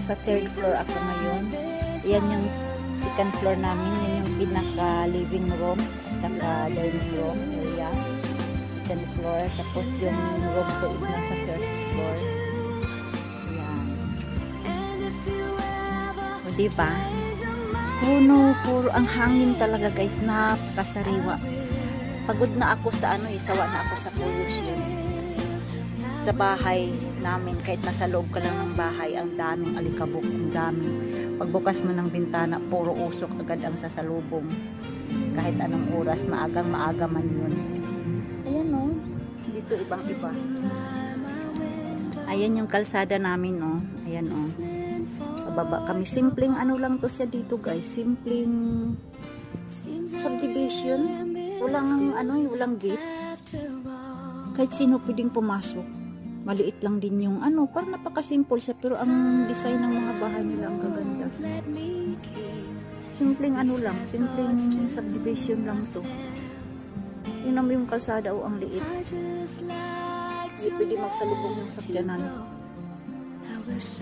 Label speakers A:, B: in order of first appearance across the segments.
A: nasa third floor ako ngayon. Yan yung second floor namin. Yan yung pinaka living room at saka dining room area. Second floor. Tapos yung room ko is nasa first floor. Yan. O diba? Puno, puro ang hangin talaga guys. Napakasariwa. Pagod na ako sa sawa na ako sa pollution. Sa bahay namin, kahit nasa loob ka lang ng bahay, ang daming alikabok, ang daming. Pagbukas mo ng bintana, puro usok agad ang sasalubong. Kahit anong oras, maaga man yun. Ayan o, dito ibang iba. Ayan yung kalsada namin o. Ayan o. Pababa kami. Simpleng lang to siya dito guys. Simpleng subdivision. Walang gate. Kahit sino pwedeng pumasok. Maliit lang din yung parang napaka-simple siya, pero ang design ng mga bahay nila ang gaganda. Simpleng simpleng subdivision lang to. Yun naman yung kalsada ang liit. Hindi pwede magsalubong yung sakyanan.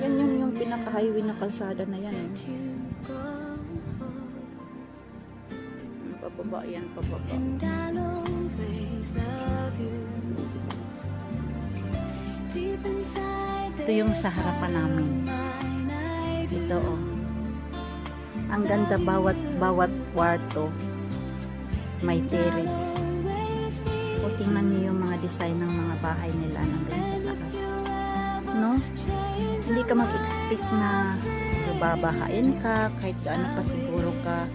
A: Yan yung pinaka-highway na kalsada na yan. Pababa yan, pababa. Ito yung sa harapan namin. Ito ang ganda, bawat kwarto may terrace. O tingnan niyo yung mga design ng mga bahay nila nandun sa taas. No? Hindi ka mag-expect na babahain ka, kahit gaano pa siguro ka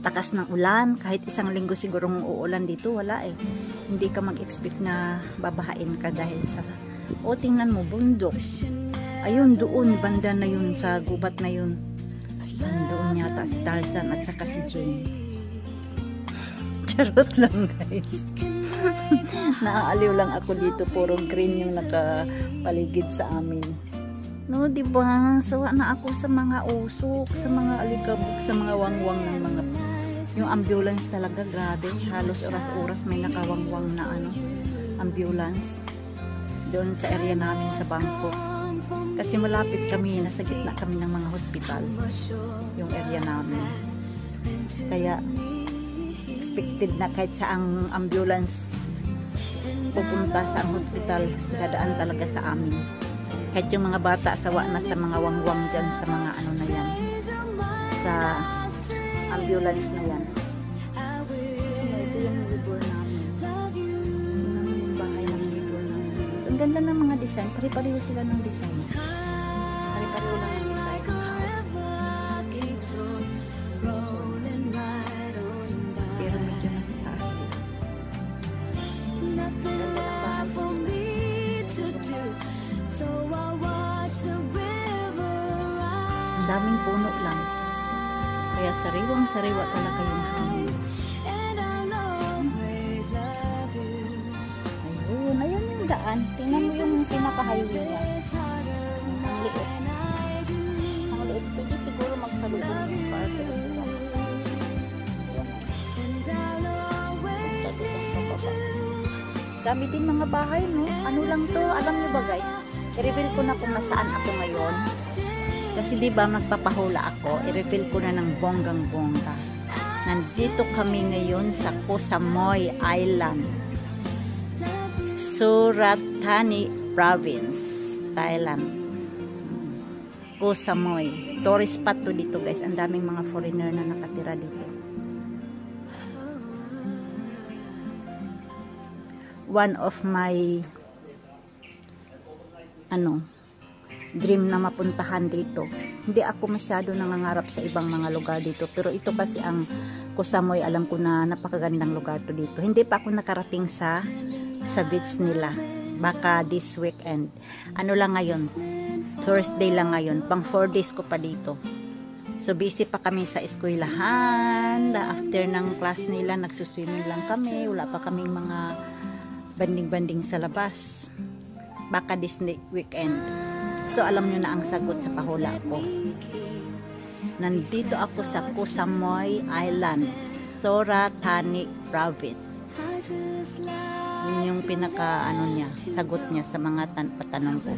A: takas ng ulan, kahit isang linggo sigurong uulan dito, wala eh. Hindi ka mag-expect na babahain ka dahil sa tingnan mo, bundok. Ayun, doon, banda na yun, sa gubat na yun. Doon yata si Tarzan at saka si Jane. Charot lang guys. Naaaliw lang ako dito, puro green yung nakapaligid sa amin. No, diba? Sawa na ako sa mga usok, sa mga alikabok, sa mga wangwang ng mga yung ambulance talaga, grabe. Halos oras-oras may nakawangwang na ambulance. Doon sa area namin sa Bangkok. Kasi malapit kami, nasa gitna kami ng mga hospital. Yung area namin. Kaya expected na kahit saang ambulance pupunta sa hospital, dadaan talaga sa amin. Kahit yung mga bata sawa na sa mga wangwang dyan, sa mga na yan, sa ambulance na yan. Ito yung neighbor namin. Yung bahay ng neighbor namin. Ang ganda ng mga design. Pari-pareho sila ng design. Pari-pareho lang ng design ng house. Pero medyo nasa taas. Ganda ng bahay nila. Ang daming puno lang. Kaya sariwang-sariwa talaga yung hangin. Ayun yung daan. Tingnan mo yung pinaka-highway niya. Ang liit. Ang liit. Pwede siguro magsalubong yung party. Dami din mga bahay, no? Ano lang to? Alam nyo ba guys? I-reveal ko na kung nasaan ako ngayon. Kasi diba magpapahula ako, i-reveal ko na ng bonggang-bongga. Nandito kami ngayon sa Koh Samui Island, Surat Thani Province, Thailand. Koh Samui. Tourist spot to dito guys. Ang daming mga foreigner na nakatira dito. One of my dream na mapuntahan dito. Hindi ako masyado nangangarap sa ibang mga lugar dito, pero ito kasi ang Koh Samui, alam ko na napakagandang lugar to dito. Hindi pa ako nakarating sa beach nila. Baka this weekend. Lang ngayon, Thursday lang ngayon, pang 4 days ko pa dito. So busy pa kami sa eskwelahan. After ng class nila, nagsuswimming lang kami. Wala pa kaming mga banding-banding sa labas. Baka this weekend. So alam nyo na ang sagot sa pahula ko. Nandito ako sa Koh Samui Island, Surat Thani Province. Yun yung pinaka ano niya, sagot niya sa mga patanong ko.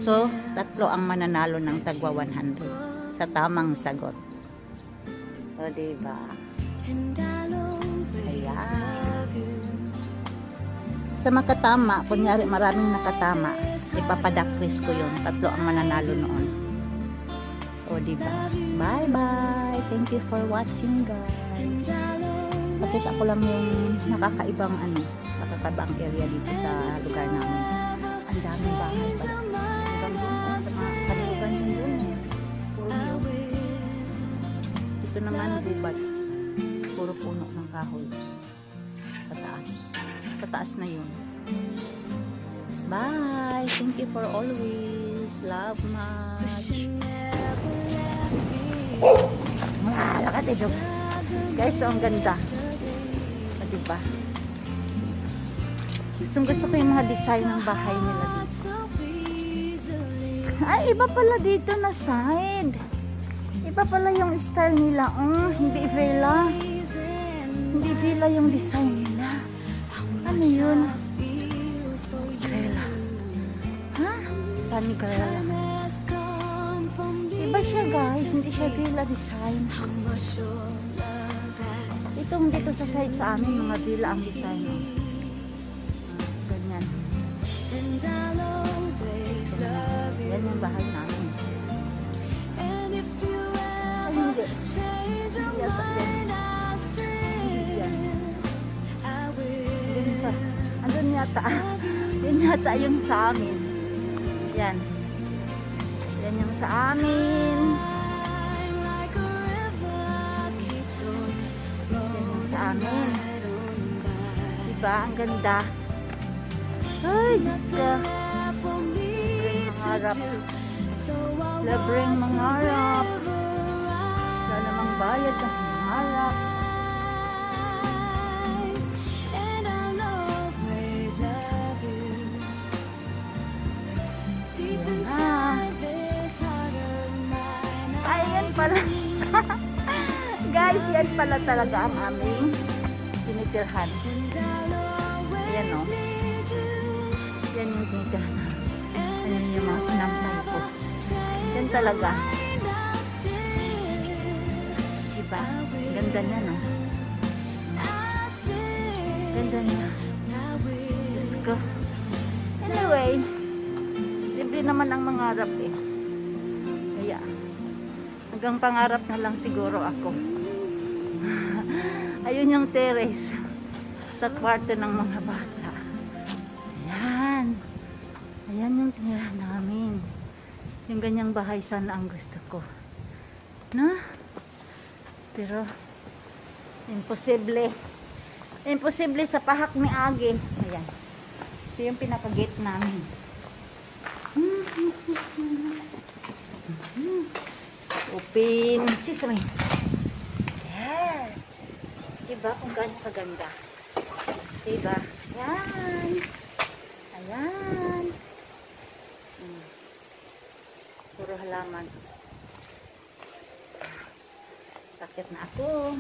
A: So, 3 ang mananalo ng tagwa 100 sa tamang sagot. O, diba? Ayan. Sa makatama, kunyari maraming nakatama, ipapadakris ko yun. 3 ang mananalo noon. O, diba? Bye-bye! Thank you for watching, guys. Pakita ko lang yung nakakaibang nakakaibang area dito sa lugar namin. Ang daming bahay pa. Hanggang doon, sa mga kalilugan yung doon. Puro yun. Dito naman, gubat. Puro puno ng kahoy. Sa taas. Sa taas na yun. Bye! Thank you for always. Love much. Guys, so ang ganda. Diba? Gusto ko yung mga design ng bahay nila dito. Ay, iba pala dito na side. Iba pala yung style nila. Hindi villa. Hindi villa yung design nila. Ano yun? Grela. Ha? Saan grela? Iba siya, guys. Hindi siya villa design. Itong dito sa side sa amin, mga villa ang design. Ganyan. Yan yung bahay namin. Ay, hindi. Yata yan. Yan. Andun yata. Yan yata yung sa amin. Yan. Yan yung sa amin. Amin. Diba? Ang ganda. Ay, Diyos ka. Libreng mangarap. Libreng mangarap. Wala namang bayad ng mangarap. Ay, yan pala. Guys, yan pala talaga ang aming tinitirhan. Ayan o. Yan yung tinitirhan. Ayan yung mga sinampay ko. Yan talaga. Diba? Ganda niya, no? Ganda niya. Diyos ko. Anyway, libre naman ang mangarap eh. Kaya, hanggang pangarap na lang siguro ako. Ayun yung terrace sa kwarto ng mga bata. Ayan. Ayan yung tinira namin. Yung ganyang bahay sana ang gusto ko. Na? Pero, imposible. Imposible sa pahak ni Agi. Ayan. Ito yung pinaka-gate namin. Open. Sesame. Diba kung gaano kaganda? Diba? Ayan. Ayan. Puro halaman. Sakit na ako.